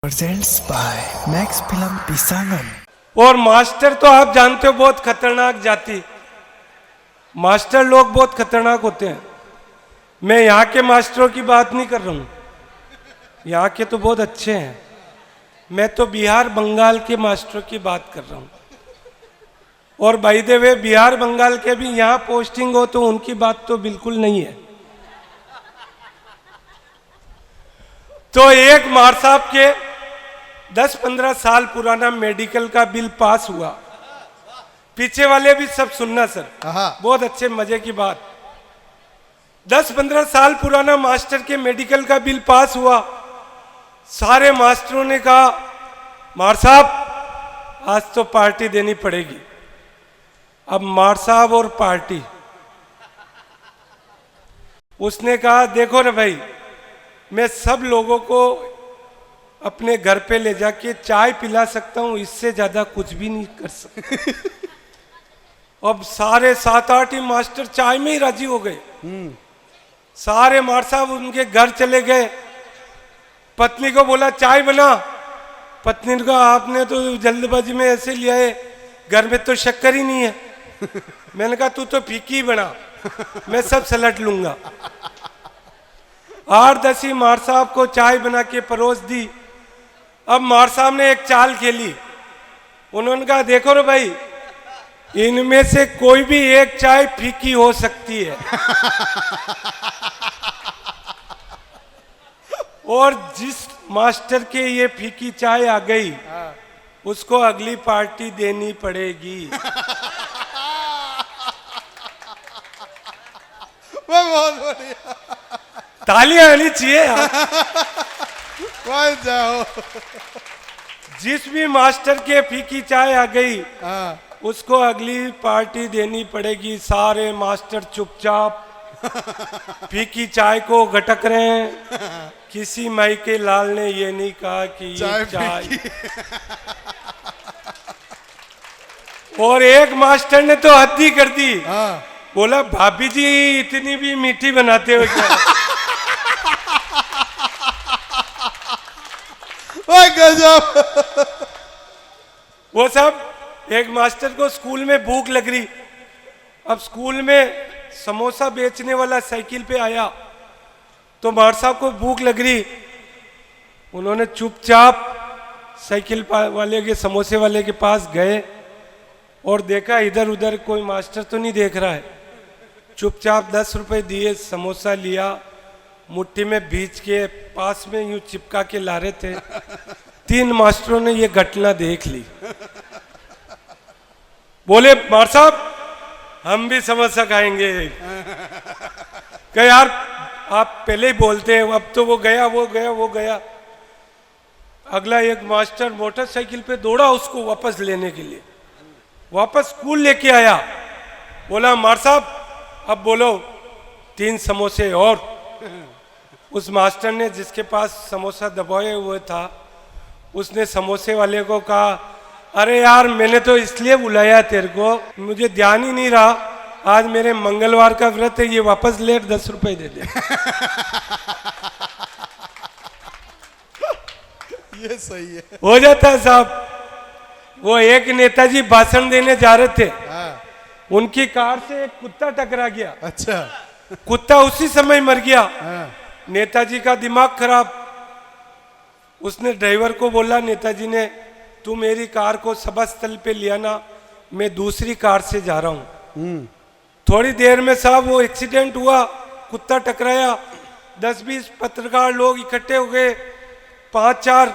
Presents by Max film पिसानम। और master तो आप जानते हो बहुत खतरनाक जाति, मास्टर लोग बहुत खतरनाक होते हैं। मैं यहाँ के मास्टरों की बात नहीं कर रहा हूँ, यहाँ के तो बहुत अच्छे हैं। मैं तो बिहार बंगाल के मास्टरों की बात कर रहा हूँ। और by the way Bihar Bengal के भी यहाँ पोस्टिंग हो तो उनकी बात तो बिल्कुल नहीं है। तो एक मार साहब के 10-15 साल पुराना मेडिकल का बिल पास हुआ। पीछे वाले भी सब सुनना सर, बहुत अच्छे मजे की बात। 10-15 साल पुराना मास्टर के मेडिकल का बिल पास हुआ। सारे मास्टरों ने कहा मार साहब आज तो पार्टी देनी पड़ेगी। अब मार साहब और पार्टी, उसने कहा देखो ना भाई, मैं सब लोगों को अपने घर पे ले जाके चाय पिला सकता हूं, इससे ज्यादा कुछ भी नहीं कर सकता। अब सारे 7-8 ही मास्टर चाय में ही राजी हो गए। सारे मार साहब उनके घर चले गए। पत्नी को बोला चाय बना। पत्नी ने कहा आपने तो जल्दबाजी में ऐसे लिया है, घर में तो शक्कर ही नहीं है। मैंने कहा तू तो फीकी बना, मैं सब सलट लूंगा। 8-10 ही मार साहब को चाय बना के परोस दी। अब मार साहब ने एक चाल खेली। उन्होंने कहा देखो रे भाई, इनमें से कोई भी एक चाय फीकी हो सकती है, और जिस मास्टर के ये फीकी चाय आ गई उसको अगली पार्टी देनी पड़ेगी। बहुत बढ़िया, तालियां आनी चाहिए। जाओ। जिस भी मास्टर के फीकी चाय आ गई उसको अगली पार्टी देनी पड़ेगी। सारे मास्टर चुपचाप फीकी चाय को गटक रहे हैं। किसी माई के लाल ने ये नहीं कहा कि ये चाय। और एक मास्टर ने तो हद ही कर दी। बोला भाभी जी इतनी भी मीठी बनाते हो क्या? गजब। वो सब एक मास्टर को स्कूल में भूख लग रही। अब स्कूल में समोसा बेचने वाला साइकिल पे आया तो मार साहब को भूख लग रही। उन्होंने चुपचाप साइकिल वाले के समोसे वाले के पास गए और देखा इधर उधर कोई मास्टर तो नहीं देख रहा है। चुपचाप 10 रुपए दिए, समोसा लिया, मुट्ठी में भींच के पास में यूं चिपका के ला रहे थे। 3 मास्टरों ने ये घटना देख ली। बोले मार साहब हम भी समोसा खाएंगे। कहे यार आप पहले ही बोलते हैं, अब तो वो गया। अगला एक मास्टर मोटरसाइकिल पे दौड़ा उसको वापस लेने के लिए, वापस स्कूल लेके आया। बोला मार साहब अब बोलो 3 समोसे और। उस मास्टर ने जिसके पास समोसा दबाए हुए था उसने समोसे वाले को कहा अरे यार मैंने तो इसलिए बुलाया तेरे को, मुझे ध्यान ही नहीं रहा, आज मेरे मंगलवार का व्रत है, ये वापस ले 10 रुपए दे दे। ये सही है, हो जाता है साहब। वो एक नेताजी भाषण देने जा रहे थे, उनकी कार से एक कुत्ता टकरा गया। अच्छा। कुत्ता उसी समय मर गया। नेताजी का दिमाग खराब। उसने ड्राइवर को बोला, नेताजी ने तू मेरी कार को सभा स्थल पे लिया ना, मैं दूसरी कार से जा रहा हूं। थोड़ी देर में साहब वो एक्सीडेंट हुआ, कुत्ता टकराया। 10-20 पत्रकार लोग इकट्ठे हो गए, 5-4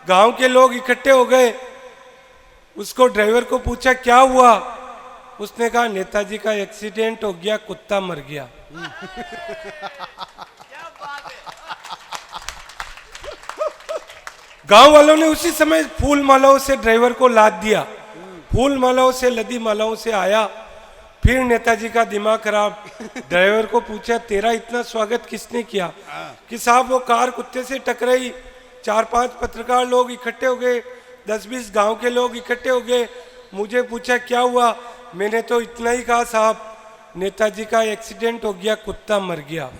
गांव के लोग इकट्ठे हो गए। उसको ड्राइवर को पूछा क्या हुआ? उसने कहा नेताजी का एक्सीडेंट हो गया, कुत्ता मर गया। गांव वालों ने उसी समय फूल मालाओं से ड्राइवर को लाद दिया। फूल मालाओं से लदी मालाओं से आया। फिर नेताजी का दिमाग खराब। ड्राइवर को पूछा तेरा इतना स्वागत किसने किया? कि साहब वो कार कुत्ते से टकराई, 4-5 पत्रकार लोग इकट्ठे हो गए, 10-20 गांव के लोग इकट्ठे हो गए। मुझे पूछा क्या हुआ? मैंने तो इतना ही कहा साहब नेताजी का एक्सीडेंट हो गया, कुत्ता मर गया।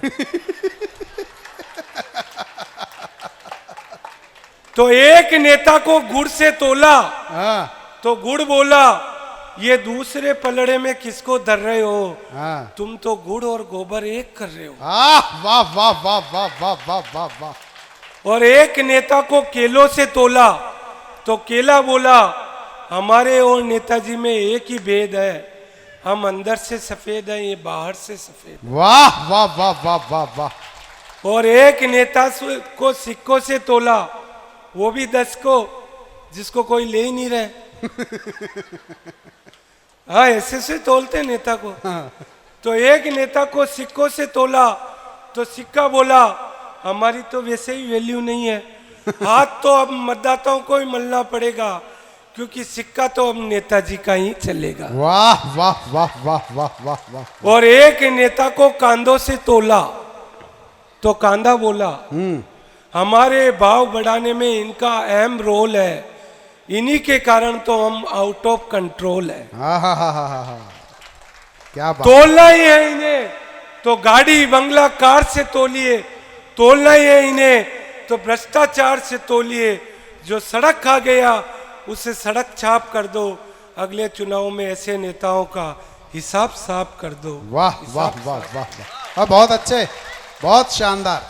तो एक नेता को गुड़ से तोला हाँ तो गुड़ बोला, ये दूसरे पलड़े में किसको धर रहे हो? हाँ तुम तो गुड़ और गोबर एक कर रहे हो। वाह वाह वाह वाह वाह वाह वाह वाह। और एक नेता को केलों से तोला तो केला बोला, हमारे और नेताजी में एक ही भेद है, हम अंदर से सफेद हैं, ये बाहर से सफेद। वाह वाह वाह वाह वाह वाह। और एक नेता को सिक्कों से तोला, वो भी 10 को, जिसको कोई ले ही नहीं रहे। हाँ, ऐसे से तोलते नेता को। तो एक नेता को सिक्कों से तोला तो सिक्का बोला, हमारी तो वैसे ही वैल्यू नहीं है, हाथ तो अब मतदाताओं को ही मलना पड़ेगा, क्योंकि सिक्का तो अब नेताजी का ही चलेगा। वाह वाह वाह वाह वाह वाह वाह। और एक नेता को कांधों से तोला तो कांधा बोला, हमारे भाव बढ़ाने में इनका अहम रोल है, इन्हीं के कारण तो हम आउट ऑफ कंट्रोल है। हाँ हाँ हाँ हाँ हाँ हाँ। क्या बात। तोलना ही है इन्हें तो गाड़ी बंगला कार से तोलिए, तोलना ही है इन्हें तो भ्रष्टाचार से तोलिए, जो सड़क खा गया उसे सड़क छाप कर दो, अगले चुनाव में ऐसे नेताओं का हिसाब साफ कर दो। वाह वाह वाह वाह वाह। बहुत अच्छे, बहुत शानदार।